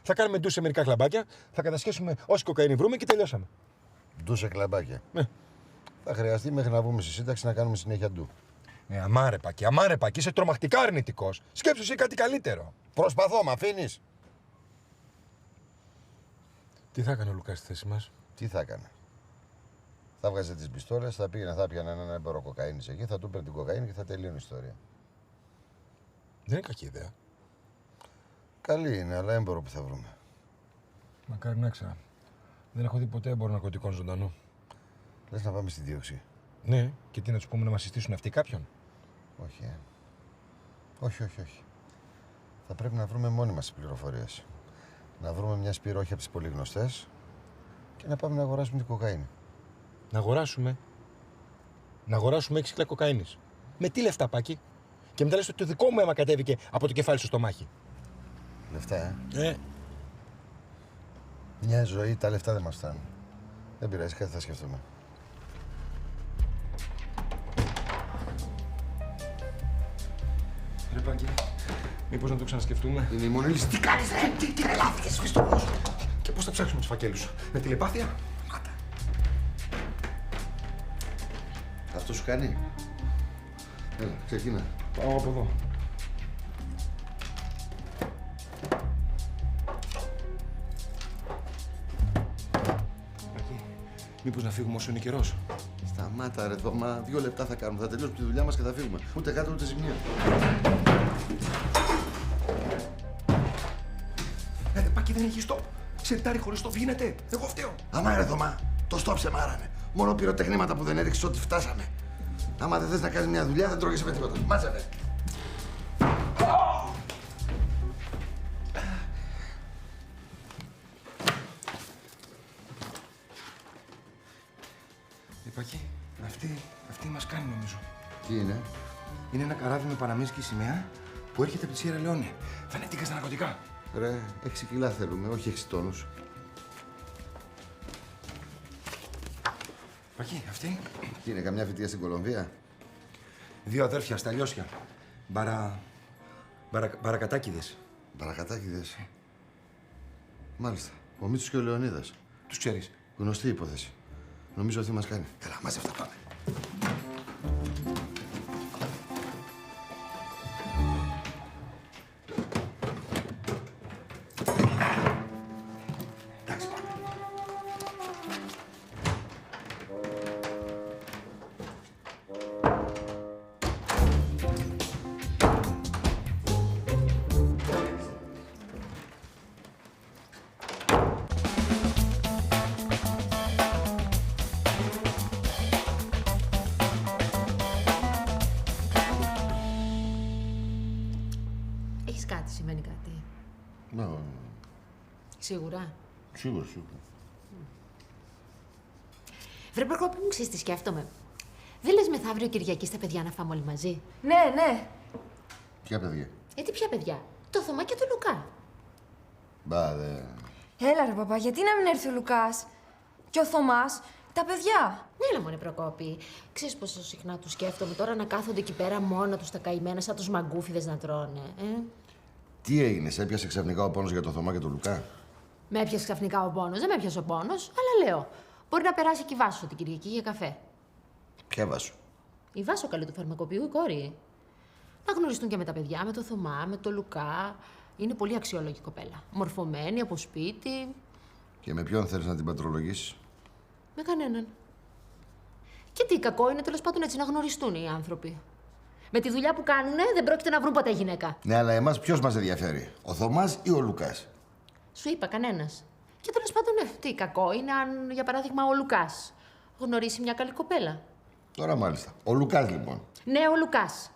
Θα κάνουμε ντου σε μερικά κλαμπάκια, θα κατασχέσουμε όση κοκαίνη βρούμε και τελειώσαμε. Ντου σε κλαμπάκια. Ναι. Θα χρειαστεί μέχρι να βγούμε στη σύνταξη να κάνουμε συνέχεια ντου. Αμάρε Πάκη, είσαι τρομακτικά αρνητικός. Σκέψου εσύ κάτι καλύτερο. Προσπαθώ, μ' αφήνεις? Τι θα έκανε ο Λουκάς στη θέση μας? Τι θα έκανε? Θα βγάζε τις πιστόλες, θα πήγαινε, θα πιανε ένα έμπορο κοκαίνης εκεί, θα του παίρνει την κοκαίνη και θα τελείωνε η ιστορία. Δεν είναι κακή ιδέα. Καλή είναι, αλλά έμπορο που θα βρούμε. Μακάρι να ήξερα. Δεν έχω δει ποτέ έμπορο ναρκωτικών ζωντανό. Λες να πάμε στη δίωξη? Ναι, και τι να τους πούμε, να μας συστήσουν αυτοί κάποιον? Όχι, όχι. Θα πρέπει να βρούμε μόνοι μας τις πληροφορίες. Να βρούμε μια σπυρόχη από τις πολύ γνωστές και να πάμε να αγοράσουμε την κοκαίνη. Να αγοράσουμε 6 κιλά κοκαίνης. Με τι λεφτά, Πάκη? Και μετά λες ότι το δικό μου αίμα κατέβηκε από το κεφάλι στο στομάχι. Λεφτά, Μια ζωή, τα λεφτά δεν μας φτάνουν. Δεν πειράζει, κάτι θα σκεφτούμε. Πάκη. Μήπως να το ξανασκεφτούμε. Είναι η μόνη λύση. Τι κάνεις, ρε! Τι τρελάθηκες, σφιστός! Και πώς θα ψάξουμε τους φακέλους, με τηλεπάθεια? Μάτα. Αυτό σου κάνει. Έλα, ξεκίνα. Πάω από εδώ. Πάκη, μήπως να φύγουμε όσο είναι καιρός? Σταμάτα, ρε Θωμά. 2 λεπτά θα κάνουμε. Θα τελειώσουμε τη δουλειά μας και θα φύγουμε. Ούτε κάτω ούτε ζημιά. Πάκη, δεν έχει stop. Σερτάρι χωρίς stop γίνεται. Εγώ φταίω. Αμά, ρε Θωμά. Το stop σε μάρανε. Μόνο πυροτεχνήματα που δεν έριξες ό,τι φτάσαμε. Άμα δεν θες να κάνεις μια δουλειά, δεν τρώγεσαι με τίποτα. Μάζευε. Πάκη, αυτή μας κάνει νομίζω. Τι είναι? Είναι ένα καράβι με παναμίζικη σημαία που έρχεται από τη Σιέρα Λεόνε. Θα ανέβτηκα στα ναρκωτικά. Ρε, 6 κιλά θέλουμε, όχι 6 τόνους. Πάκη, αυτή. Τι είναι, καμιά φοιτεία στην Κολομβία? 2 αδέρφια στα Λιώσια. Μπαρακατάκηδες. Μπαρακατάκηδες. Μάλιστα. Ο Μίτσος και ο Λεωνίδας. Τους ξέρεις? Γνωστή υπόθεση. Νομίζω αυτή μας κάνει. Καλά, μάζευτα, πάμε. Εντάξει, πάμε. Έχεις κάτι, σημαίνει κάτι. Ναι, Σίγουρα. σίγουρα. Βρε Προκόπη μου, ξέρεις τι σκέφτομαι. Δεν λες μεθαύριο Κυριακή στα παιδιά να φάμε όλοι μαζί? Ναι, ναι. Ποια παιδιά? Τι ποια παιδιά? Το Θωμά και το Λουκά. Μπα, δε. Έλα ρε παπά, γιατί να μην έρθει ο Λουκάς και ο Θωμάς, τα παιδιά. Έλα μωρέ Προκόπη. Ξέρεις πόσο συχνά τους σκέφτομαι τώρα να κάθονται εκεί πέρα μόνα τους τα καημένα σαν τους μαγκούφιδες να τρώνε. Τι έγινε, σε έπιασε ξαφνικά ο πόνος για το Θωμά και το Λουκά? Με έπιασε ξαφνικά ο πόνος, δεν με έπιασε ο πόνος, αλλά λέω. Μπορεί να περάσει και η Βάσο την Κυριακή για καφέ. Ποια Βάσο? Η Βάσο καλή του φαρμακοποιού, η κόρη. Να γνωριστούν και με τα παιδιά, με το Θωμά, με το Λουκά. Είναι πολύ αξιόλογη κοπέλα. Μορφωμένη από σπίτι. Και με ποιον θέλεις να την πατρολογήσεις? Με κανέναν. Και τι κακό είναι τέλος πάντων έτσι να γνωριστούν οι άνθρωποι. Με τη δουλειά που κάνουνε δεν πρόκειται να βρουν ποτέ γυναίκα. Ναι, αλλά εμάς ποιος μας ενδιαφέρει, ο Θωμάς ή ο Λουκάς? Σου είπα κανένας. Και τέλος πάντων, τι κακό είναι αν για παράδειγμα ο Λουκάς γνωρίσει μια καλή κοπέλα. Τώρα μάλιστα. Ο Λουκάς λοιπόν. Ναι, ο Λουκάς.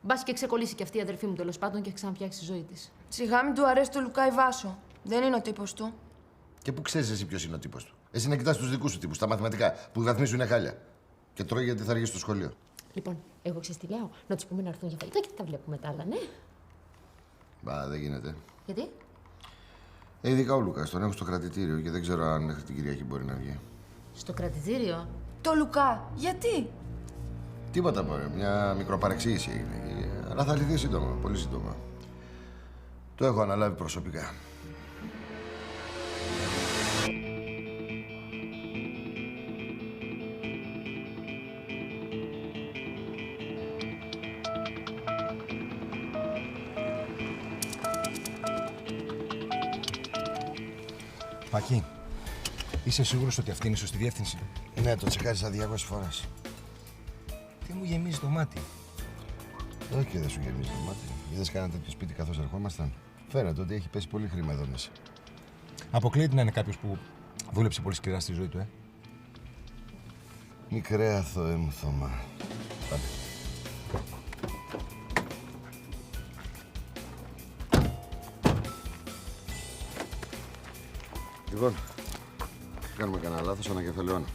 Μπας και ξεκολλήσει κι αυτή η αδερφή μου τέλος πάντων και ξαναφτιάξει τη ζωή της. Σιγά μην του αρέσει το Λουκά η Βάσο. Δεν είναι ο τύπος του. Και πού ξέρεις εσύ ποιος είναι ο τύπος του? Εσύ να κοιτάς τους δικούς σου τύπους, τα μαθηματικά, που οι βαθμοί σου είναι χάλια. Και τρώει γιατί θα αργήσει στο σχολείο. Λοιπόν, εγώ ξέρεις τι λέω, να τους πούμε να έρθουν για φαγητό και τα βλέπουμε τα άλλα, ναι. Μπα, δεν γίνεται. Γιατί? Ειδικά ο Λουκάς, τον έχω στο κρατητήριο και δεν ξέρω αν μέχρι την Κυριακή μπορεί να βγει. Στο κρατητήριο. Το Λουκά, γιατί? Τίποτα μωρέ, μια μικροπαρεξήγηση έγινε. Αλλά θα λυθεί σύντομα, πολύ σύντομα. Το έχω αναλάβει προσωπικά. Πακί, είσαι σίγουρος ότι αυτή είναι η σωστή διεύθυνση? Ναι, το τσεκάρισα 200 φορές. Τι μου γεμίζει το μάτι. Όχι και δεν σου γεμίζει το μάτι. Είδες κανένα τέτοιο σπίτι καθώς ερχόμασταν? Φαίνεται ότι έχει πέσει πολύ χρήμα εδώ μέσα. Αποκλείεται να είναι κάποιος που δούλεψε πολύ σκληρά στη ζωή του, Μικρέα Θεέ μου Θωμά. Πάτε. Λοιπόν, κάνουμε κανένα λάθος, ανακεφαλαιώνω.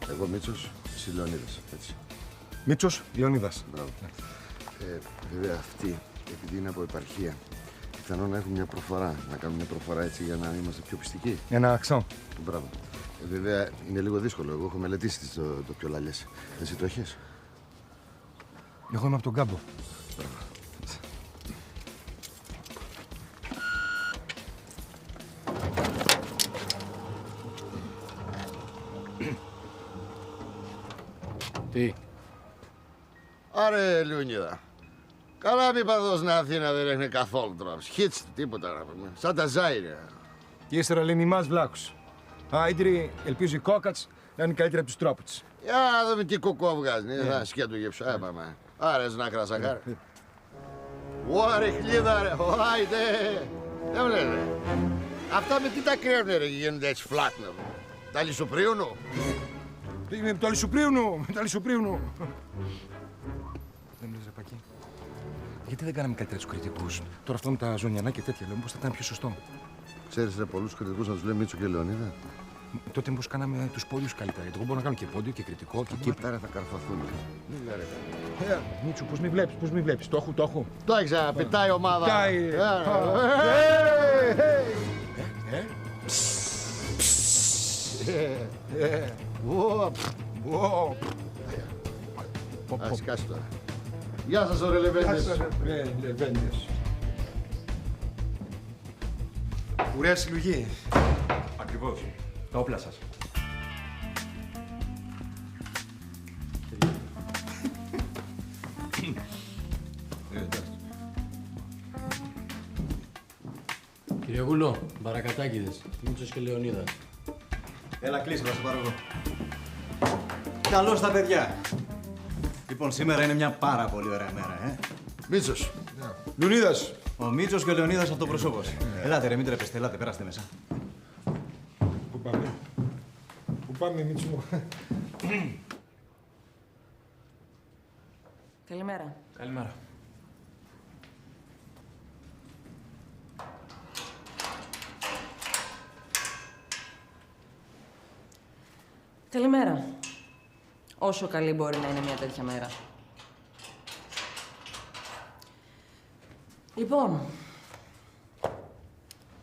Εγώ Μίτσος, εσύ Λεωνίδας, έτσι. Μίτσος Λεωνίδας. Μπράβο. Βέβαια αυτοί, επειδή είναι από επαρχία, πιθανόν να έχουν μια προφορά. Να κάνουν μια προφορά έτσι για να είμαστε πιο πιστικοί. Ένα αξόν. Μπράβο. Βέβαια είναι λίγο δύσκολο. Εγώ έχω μελετήσει το πιο λαλιές. Εσύ το έχεις? Εγώ είμαι από τον Κάμπο. Μπράβο. Τι. Άρε, Λιούνιδα. Καλά μη παδός στην Αθήνα δεν έχει καθόλου τρόπο. Χίτς, τίποτα να πούμε. Σαν τα Ζάιρε. Και ύστερα λένε εμάς βλάκους. Άιντρι, ελπίζω οι κόκατς να είναι καλύτεροι από τους τρόπους. Για να δούμε τι κουκό βγάζει. Θα σκέτου γύψω. Πάμε. Άρε, να κρασακάρ. Ωαρε, χλίδα, ρε. Άιντε. Δεν βλέπε. Αυτά με τι τα κρέμνε, ρε, γίνονται έτσι φλάτνα. Τα λισοπρίουνου. Τα λισοπρίουνου. Τα λισοπρίουνου. Δεν λες, ρε Πακί. Γιατί δεν κάναμε καλύτερα τους κριτικούς. Τώρα αυτό με τα ζωνιανά και τέτοια, λέμε πώς θα ήταν πιο σωστό. Ξέρεις, ρε, πολλούς κριτικούς να τους λέει Μίτσο και Λεωνίδα. Τότε μήπως κάναμε τους πόντιους καλύτερα. Γιατί εγώ μπορώ να κάνω και πόντιο και κριτικό και Κύπρα. Τώρα θα καρφαθούν. Μίτσο, πώς μη βλέπεις. Το έχω. Το έχεις, πετάει η ομάδα. Πετάει. Ας σκάσει τώρα. Γεια σας, ωραία Λεβέντες. Ωραία συλλογή. Ακριβώς. Τα όπλα σας. Κύριε Γούλο, μπαρακατάκηδες. Μίτσος και Λεωνίδα. Έλα, κλείσε, θα σε πάρω εγώ. Καλώς τα παιδιά. Λοιπόν, σήμερα είναι μια πάρα πολύ ωραία μέρα, Μίτσος. Λεωνίδας. Ο Μίτσος και ο Λεωνίδας αυτοπροσώπος. Ελάτε ρε, μην τρέπεστε, ελάτε, περάστε μέσα. Πού πάμε, Μίτσο μου. Καλημέρα. Καλημέρα. Καλημέρα. Όσο καλή μπορεί να είναι μια τέτοια μέρα. Λοιπόν,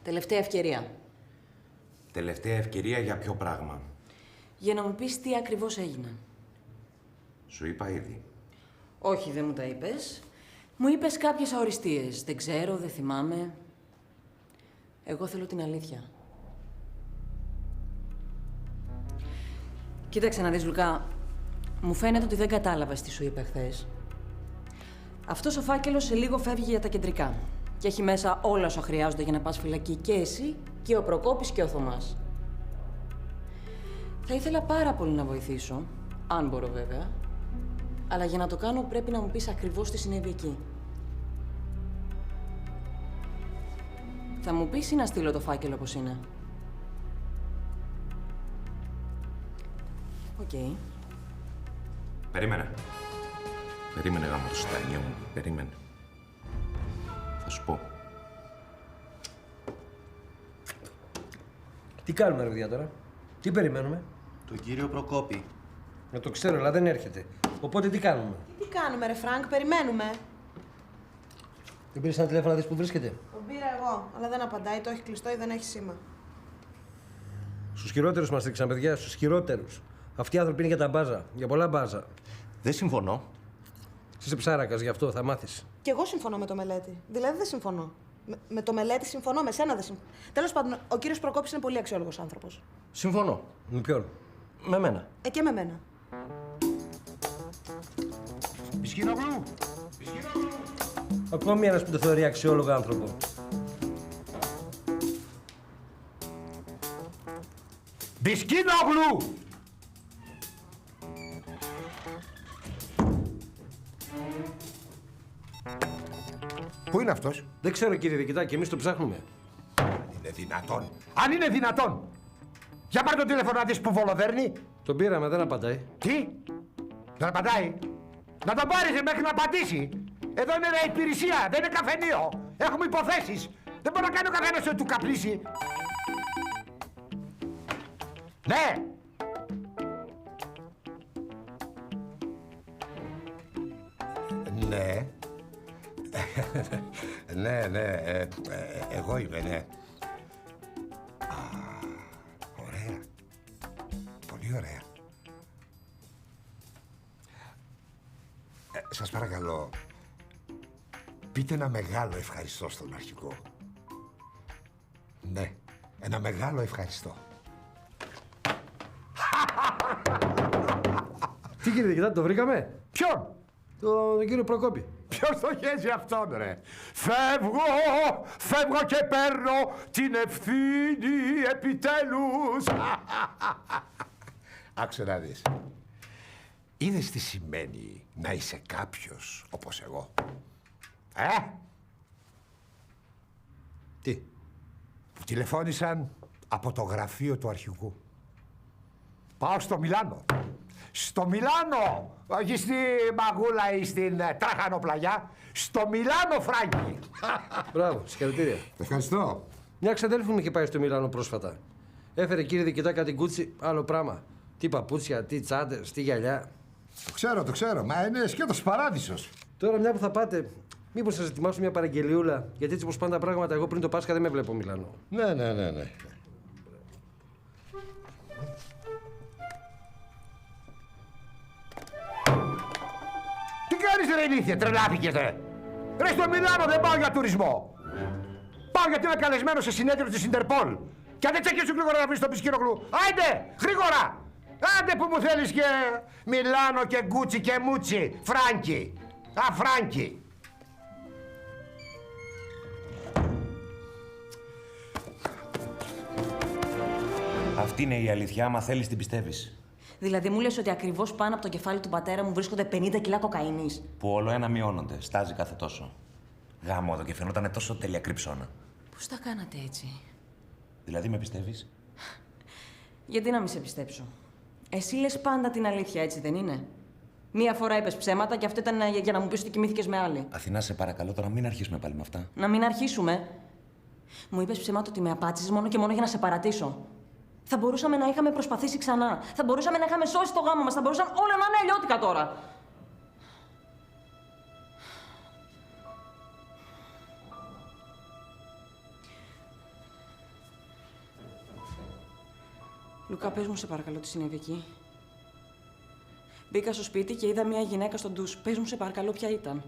τελευταία ευκαιρία. Τελευταία ευκαιρία για ποιο πράγμα? Για να μου πεις τι ακριβώς έγινε. Σου είπα ήδη. Όχι, δεν μου τα είπες. Μου είπες κάποιες αοριστείες. Δεν ξέρω, δεν θυμάμαι. Εγώ θέλω την αλήθεια. Κοίταξε να δεις, Λουκά. Μου φαίνεται ότι δεν κατάλαβες τι σου είπα χθες. Αυτός ο φάκελος σε λίγο φεύγει για τα κεντρικά. Και έχει μέσα όλα όσα χρειάζονται για να πας φυλακή και εσύ και ο Προκόπης και ο Θωμάς. Θα ήθελα πάρα πολύ να βοηθήσω, αν μπορώ βέβαια. Αλλά για να το κάνω πρέπει να μου πεις ακριβώς τι συνέβη εκεί. Θα μου πεις ή να στείλω το φάκελο όπως είναι. Οκ. Περίμενε. Περίμενε γάμο το στάνιο μου. Περίμενε. Θα σου πω. Τι κάνουμε, ρε παιδιά, τώρα? Τι περιμένουμε? Τον κύριο Προκόπη. Να το ξέρω, αλλά δεν έρχεται. Οπότε τι κάνουμε? Τι κάνουμε, ρε Φρανκ, περιμένουμε. Δεν πήρες ένα τηλέφωνο να δεις που βρίσκεται? Τον πήρα εγώ, αλλά δεν απαντάει, το έχει κλειστό ή δεν έχει σήμα. Στους χειρότερους μας ρίξαν, παιδιά, στους χειρότερους. Αυτοί οι άνθρωποι είναι για τα μπάζα, για πολλά μπάζα. Δεν συμφωνώ. Είσαι ψάρακας, γι' αυτό θα μάθεις. Κι εγώ συμφωνώ με το Μελέτη. Δηλαδή δεν συμφωνώ. Με το Μελέτη συμφωνώ, με σένα δεν συμφωνώ. Τέλος πάντων, ο κύριος Προκόπης είναι πολύ αξιόλογος άνθρωπος. Συμφωνώ. Με ποιον? Με μένα. Και με μένα. Μπισκίνογλου! Ακόμη ένας που το θεωρεί αξιόλογο άνθρωπο. Μπισκίνογλου! Πού είναι αυτός? Δεν ξέρω, κύριε Δικητά, και εμείς το ψάχνουμε. Είναι δυνατόν. Αν είναι δυνατόν! Για πάρ' το τηλέφωνο να δεις που βολοδέρνει. Τον πήραμε, δεν απαντάει. Τι? Δεν απαντάει. Να τον πάρεις μέχρι να απαντήσει. Εδώ είναι μια υπηρεσία, δεν είναι καφενείο. Έχουμε υποθέσεις. Δεν μπορεί να κάνει ο καθένας ότι του καπνίσει. Ναι. Ναι. Ναι. Εγώ είμαι, ναι. Α, ωραία. Πολύ ωραία. Σας παρακαλώ, πείτε ένα μεγάλο ευχαριστώ στον αρχηγό. Ναι, ένα μεγάλο ευχαριστώ. Τι κύριε Δικητά, το βρήκαμε? Ποιον? Τον κύριο Προκόπη. Ποιος το χέζει αυτόν, ρε? Φεύγω και παίρνω την ευθύνη επιτέλους. Άκουσε να δεις. Είδες τι σημαίνει να είσαι κάποιος όπως εγώ? Τι? Που τηλεφώνησαν από το γραφείο του αρχηγού. Πάω στο Μιλάνο. Στο Μιλάνο! Όχι στη Μαγούλα ή στην Τραχανοπλαγιά. Στο Μιλάνο, Φράγκη. Μπράβο, συγχαρητήρια. Ευχαριστώ. Μια ξαδέλφη μου είχε πάει στο Μιλάνο πρόσφατα. Έφερε κύριε Δικητά κάτι κούτσι, άλλο πράγμα. Τι παπούτσια, τι τσάντες, τι γυαλιά. Το ξέρω. Μα είναι σκέτος παράδεισος. Τώρα μια που θα πάτε, μήπως σας ετοιμάσω μια παραγγελιούλα, γιατί έτσι πως πάνε τα πράγματα, εγώ πριν το Πάσχα δεν με βλέπω Μιλάνο. Ναι. Τι κάνεις ρε ηλίθιε, τρελάθηκες ρε. Ρε στο Μιλάνο δεν πάω για τουρισμό. Πάω γιατί είμαι καλεσμένος σε συνέδριο της Ιντερπόλ. Και αν δεν τσεκίσου γρήγορα να βρεις τον Πισκυρογλου. Άιντε, γρήγορα. Άντε που μου θέλεις και Μιλάνο και Γκούτσι και Μούτσι. Φράγκι. Φράγκι. Αυτή είναι η αλήθεια, άμα θέλεις την πιστεύεις. Δηλαδή μου λες ότι ακριβώς πάνω από το κεφάλι του πατέρα μου βρίσκονται 50 κιλά κοκαίνης. Που όλο ένα μειώνονται, στάζει κάθε τόσο. Γάμο εδώ και φαινόταν τόσο τέλεια κρυψώνα. Πώς τα κάνατε έτσι? Δηλαδή με πιστεύεις? Γιατί να μην σε πιστέψω? Εσύ λες πάντα την αλήθεια, έτσι δεν είναι? Μία φορά είπες ψέματα και αυτό ήταν για να μου πεις ότι κοιμήθηκες με άλλη. Αθηνά, σε παρακαλώ τώρα μην αρχίσουμε πάλι με αυτά. Να μην αρχίσουμε. Μου είπες ψέματα ότι με απάτησες μόνο και μόνο για να σε παρατήσω. Θα μπορούσαμε να είχαμε προσπαθήσει ξανά. Θα μπορούσαμε να είχαμε σώσει το γάμο μας. Θα μπορούσαν όλα να είναι αλλιώτικα τώρα. Λουκά, πες μου σε παρακαλώ τι συνέβη εκεί. Μπήκα στο σπίτι και είδα μια γυναίκα στο ντους. Πες μου σε παρακαλώ ποια ήταν.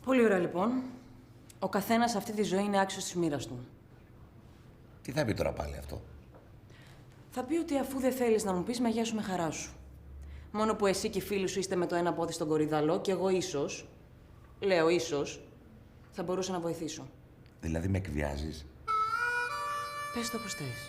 Πολύ ωραία λοιπόν. Ο καθένας σε αυτή τη ζωή είναι άξιος της μοίρας του. Τι θα πει τώρα πάλι αυτό? Θα πει ότι αφού δεν θέλεις να μου πεις, με γεια σου με χαρά σου. Μόνο που εσύ και οι φίλοι σου είστε με το ένα πόδι στον κορυδαλό και εγώ ίσως, λέω ίσως, θα μπορούσα να βοηθήσω. Δηλαδή με εκβιάζεις? Πες το όπως θες.